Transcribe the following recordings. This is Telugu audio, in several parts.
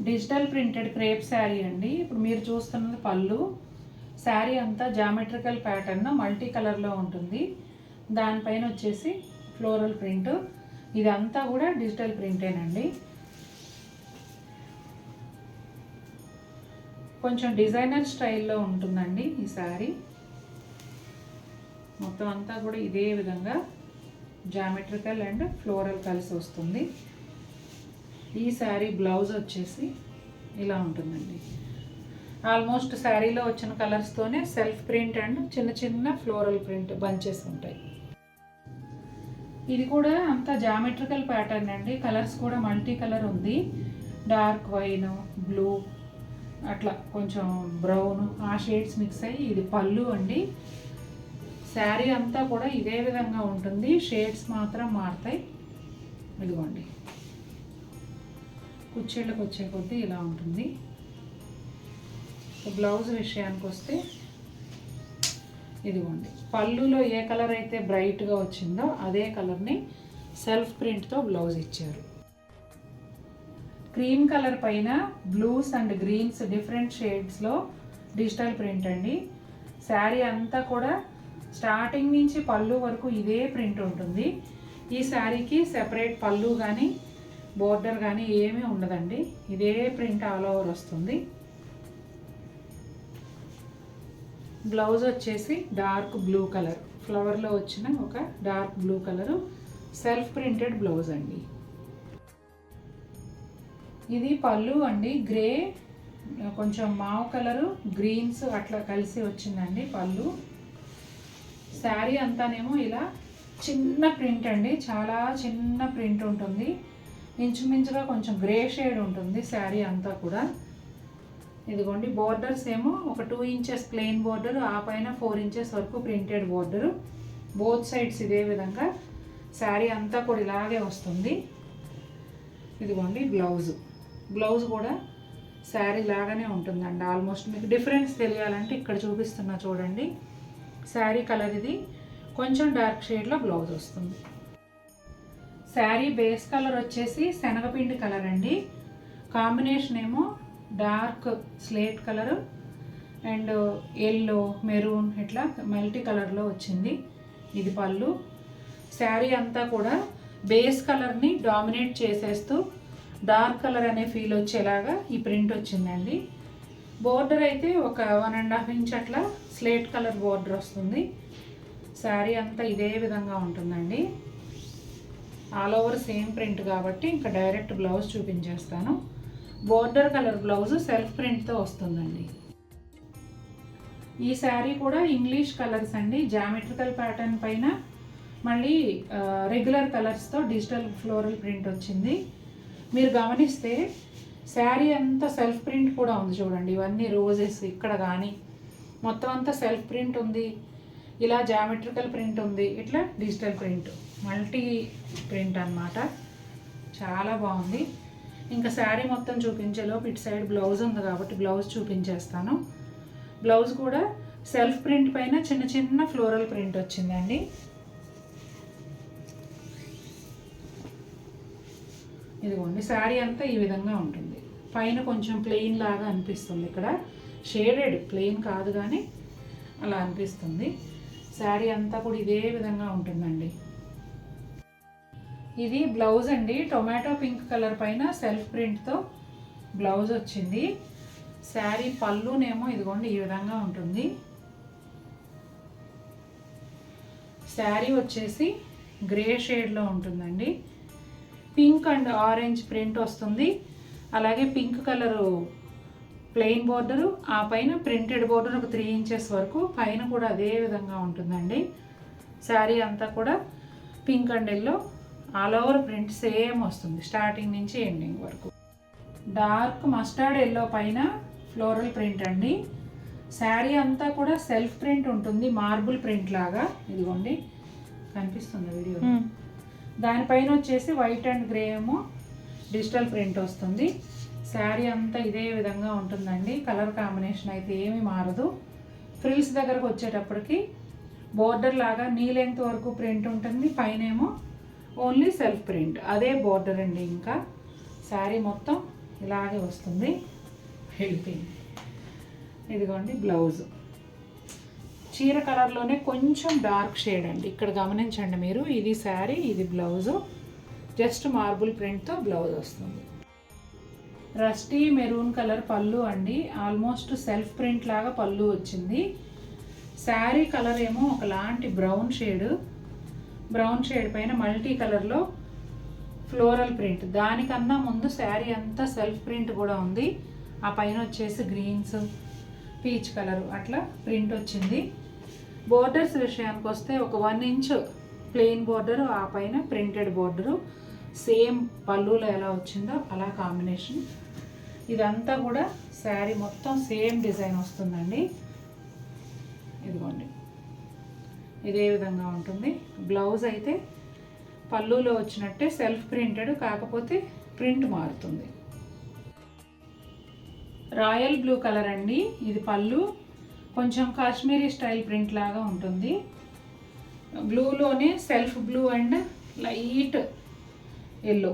డిజిటల్ ప్రింటెడ్ క్రేప్ శారీ అండి. ఇప్పుడు మీరు చూస్తున్నది పళ్ళు. శారీ అంతా జామెట్రికల్ ప్యాటర్న్ మల్టీ కలర్లో ఉంటుంది. దానిపైన వచ్చేసి ఫ్లోరల్ ప్రింట్. ఇదంతా కూడా డిజిటల్ ప్రింటేనండి. కొంచెం డిజైనర్ స్టైల్లో ఉంటుందండి ఈ శారీ. మొత్తం అంతా కూడా ఇదే విధంగా జామెట్రికల్ అండ్ ఫ్లోరల్ కలిసి వస్తుంది. ఈ శారీ బ్లౌజ్ వచ్చేసి ఇలా ఉంటుందండి. ఆల్మోస్ట్ శారీలో వచ్చిన కలర్స్తోనే సెల్ఫ్ ప్రింట్ అండ్ చిన్న చిన్న ఫ్లోరల్ ప్రింట్ బంచెస్ ఉంటాయి. ఇది కూడా అంతా జామెట్రికల్ ప్యాటర్న్ అండి. కలర్స్ కూడా మల్టీ కలర్ ఉంది. డార్క్ వైన్, బ్లూ, అట్లా కొంచెం బ్రౌన్, ఆ షేడ్స్ మిక్స్ అయ్యి ఇది పళ్ళు అండి. శారీ అంతా కూడా ఇదే విధంగా ఉంటుంది. షేడ్స్ మాత్రం మారుతాయి. ఇదిగోండి, కుర్చీళ్ళకి వచ్చే కొద్దీ ఇలా ఉంటుంది. బ్లౌజ్ విషయానికి వస్తే ఇదిగోండి, పళ్ళులో ఏ కలర్ అయితే బ్రైట్గా వచ్చిందో అదే కలర్ని సెల్ఫ్ ప్రింట్తో బ్లౌజ్ ఇచ్చారు. క్రీమ్ కలర్ పైన బ్లూస్ అండ్ గ్రీన్స్ డిఫరెంట్ షేడ్స్లో డిజిటల్ ప్రింట్ అండి. శారీ అంతా కూడా స్టార్టింగ్ నుంచి పళ్ళు వరకు ఇదే ప్రింట్ ఉంటుంది. ఈ శారీకి సెపరేట్ పళ్ళు కానీ బోర్డర్ కానీ ఏమీ ఉండదండి. ఇదే ప్రింట్ ఆల్ ఓవర్ వస్తుంది. బ్లౌజ్ వచ్చేసి డార్క్ బ్లూ కలర్, ఫ్లవర్లో వచ్చిన ఒక dark blue colour self printed blouse అండి. ఇది పళ్ళు అండి. గ్రే, కొంచెం మావ్ కలరు, గ్రీన్స్ అట్లా కలిసి వచ్చిందండి పళ్ళు. శారీ అంతానేమో ఇలా చిన్న ప్రింట్ అండి. చాలా చిన్న ప్రింట్ ఉంటుంది. ఇంచుమించుగా కొంచెం గ్రే షేడ్ ఉంటుంది శారీ అంతా కూడా. ఇదిగోండి, బోర్డర్స్ ఏమో ఒక 2 ఇంచెస్ ప్లెయిన్ బోర్డర్, ఆ పైన 4 ఇంచెస్ వరకు ప్రింటెడ్ బోర్డరు. బోత్ సైడ్స్ ఇదే విధంగా శారీ అంతా కూడా ఇలాగే వస్తుంది. ఇదిగోండి బ్లౌజ్. బ్లౌజ్ కూడా శారీ లాగానే ఉంటుందండి. ఆల్మోస్ట్ మీకు డిఫరెన్స్ తెలియాలంటే ఇక్కడ చూపిస్తున్నా చూడండి. శారీ కలర్ ఇది కొంచెం డార్క్ షేడ్లో బ్లౌజ్ వస్తుంది. శారీ బేస్ కలర్ వచ్చేసి శనగపిండి కలర్ అండి. కాంబినేషన్ ఏమో dark slate colour and yellow, maroon ఇట్లా మల్టీ కలర్లో వచ్చింది. ఇది పళ్ళు. శారీ అంతా కూడా బేస్ కలర్ని డామినేట్ చేసేస్తూ డార్క్ కలర్ అనే ఫీల్ వచ్చేలాగా ఈ ప్రింట్ వచ్చిందండి. బోర్డర్ అయితే ఒక 1.5 ఇంచ్ అట్లా స్లేట్ కలర్ బోర్డర్ వస్తుంది. శారీ అంతా ఇదే విధంగా ఉంటుందండి. ఆల్ ఓవర్ సేమ్ ప్రింట్ కాబట్టి ఇంకా డైరెక్ట్ బ్లౌజ్ చూపించేస్తాను. బోర్డర్ కలర్ బ్లౌజ్ సెల్ఫ్ ప్రింట్తో వస్తుందండి. ఈ శారీ కూడా ఇంగ్లీష్ కలర్స్ అండి. జామెట్రికల్ ప్యాటర్న్ పైన మళ్ళీ రెగ్యులర్ కలర్స్తో డిజిటల్ ఫ్లోరల్ ప్రింట్ వచ్చింది. మీరు గమనిస్తే శారీ అంతా సెల్ఫ్ ప్రింట్ కూడా ఉంది చూడండి. ఇవన్నీ రోజెస్ ఇక్కడ కానీ మొత్తం అంతా సెల్ఫ్ ప్రింట్ ఉంది. ఇలా జామెట్రికల్ ప్రింట్ ఉంది, ఇట్లా డిజిటల్ ప్రింట్, మల్టీ ప్రింట్ అన్నమాట. చాలా బాగుంది. ఇంకా శారీ మొత్తం చూపించేలోపు ఇటు సైడ్ బ్లౌజ్ ఉంది కాబట్టి బ్లౌజ్ చూపించేస్తాను. బ్లౌజ్ కూడా సెల్ఫ్ ప్రింట్ పైన చిన్న చిన్న ఫ్లోరల్ ప్రింట్ వచ్చిందండి. ఇదిగోండి, శారీ అంతా ఈ విధంగా ఉంటుంది. పైన కొంచెం ప్లెయిన్ లాగా అనిపిస్తుంది. ఇక్కడ షేడెడ్, ప్లెయిన్ కాదు కానీ అలా అనిపిస్తుంది. శారీ అంతా కూడా ఇదే విధంగా ఉంటుందండి. ఇది బ్లౌజ్ అండి. టొమాటో పింక్ కలర్ పైన సెల్ఫ్ ప్రింట్తో బ్లౌజ్ వచ్చింది. శారీ పళ్ళునేమో ఇదిగోండి ఈ విధంగా ఉంటుంది. శారీ వచ్చేసి గ్రే షేడ్లో ఉంటుందండి. పింక్ అండ్ ఆరెంజ్ ప్రింట్ వస్తుంది. అలాగే పింక్ కలరు ప్లెయిన్ బోర్డరు, ఆ పైన ప్రింటెడ్ బోర్డర్ ఒక 3 ఇంచెస్ వరకు, పైన కూడా అదే విధంగా ఉంటుందండి. శారీ అంతా కూడా pink and yellow all over print same వస్తుంది స్టార్టింగ్ నుంచి ఎండింగ్ వరకు. డార్క్ మస్టర్డ్ ఎల్లో పైన ఫ్లోరల్ ప్రింట్ అండి. శారీ అంతా కూడా సెల్ఫ్ ప్రింట్ ఉంటుంది, మార్బుల్ ప్రింట్ లాగా. ఇదిగోండి కనిపిస్తుంది వీడియో. దానిపైన వచ్చేసి వైట్ అండ్ గ్రే ఏమో డిజిటల్ ప్రింట్ వస్తుంది. శారీ అంతా ఇదే విధంగా ఉంటుందండి. కలర్ కాంబినేషన్ అయితే ఏమీ మారదు. ఫ్రిల్స్ దగ్గరకు వచ్చేటప్పటికి బోర్డర్ లాగా నీ లెంగ్త్ వరకు ప్రింట్ ఉంటుంది. పైనేమో ఓన్లీ సెల్ఫ్ ప్రింట్, అదే బోర్డర్ అండి. ఇంకా శారీ మొత్తం ఇలాగే వస్తుంది. వెళ్ళిపోయింది. ఇదిగోండి బ్లౌజ్. చీర కలర్లోనే కొంచెం డార్క్ షేడ్ అండి. ఇక్కడ గమనించండి మీరు, ఇది శారీ, ఇది బ్లౌజు. జస్ట్ మార్బుల్ ప్రింట్తో బ్లౌజ్ వస్తుంది. రస్టీ మెరూన్ కలర్ పళ్ళు అండి. ఆల్మోస్ట్ సెల్ఫ్ ప్రింట్ లాగా పళ్ళు వచ్చింది. శారీ కలర్ ఏమో ఒకలాంటి బ్రౌన్ షేడ్ పైన మల్టీ కలర్లో ఫ్లోరల్ ప్రింట్. దానికన్నా ముందు శారీ అంతా సెల్ఫ్ ప్రింట్ కూడా ఉంది. ఆ పైన వచ్చేసి గ్రీన్స్, పీచ్ కలర్ అట్లా ప్రింట్ వచ్చింది. బోర్డర్స్ విషయానికి వస్తే ఒక 1 ఇంచ్ ప్లెయిన్ బోర్డరు, ఆ పైన ప్రింటెడ్ బోర్డరు. సేమ్ పళ్ళులో ఎలా వచ్చిందో అలా కాంబినేషన్. ఇదంతా కూడా శారీ మొత్తం సేమ్ డిజైన్ వస్తుందండి. ఇదిగోండి ఇదే విధంగా ఉంటుంది. బ్లౌజ్ అయితే పళ్ళులో వచ్చినట్టే సెల్ఫ్ ప్రింటెడ్, కాకపోతే ప్రింట్ మారుతుంది. రాయల్ బ్లూ కలర్ అండి. ఇది పళ్ళు. కొంచెం కాశ్మీరీ స్టైల్ ప్రింట్ లాగా ఉంటుంది. బ్లూలోనే self blue and light yellow,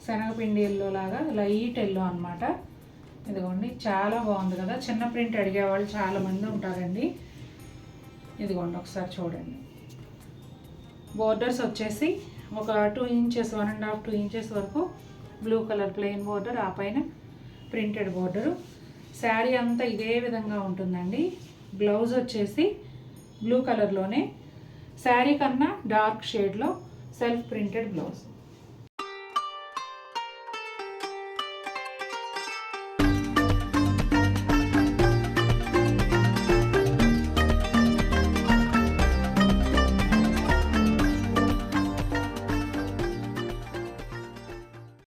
శనగపిండి ఎల్లో లాగా లైట్ ఎల్లో అనమాట. ఇదిగోండి చాలా బాగుంది కదా. చిన్న ప్రింట్ అడిగేవాళ్ళు చాలామంది ఉంటారండి. ఇదిగోండి ఒకసారి చూడండి. బోర్డర్స్ వచ్చేసి ఒక 2 ఇంచెస్, 1.5 2 ఇంచెస్ వరకు బ్లూ కలర్ ప్లెయిన్ బోర్డర్, ఆ పైన ప్రింటెడ్ బోర్డరు. శారీ అంతా ఇదే విధంగా ఉంటుందండి. బ్లౌజ్ వచ్చేసి బ్లూ కలర్లోనే శారీ కన్నా డార్క్ షేడ్లో సెల్ఫ్ ప్రింటెడ్ బ్లౌజ్.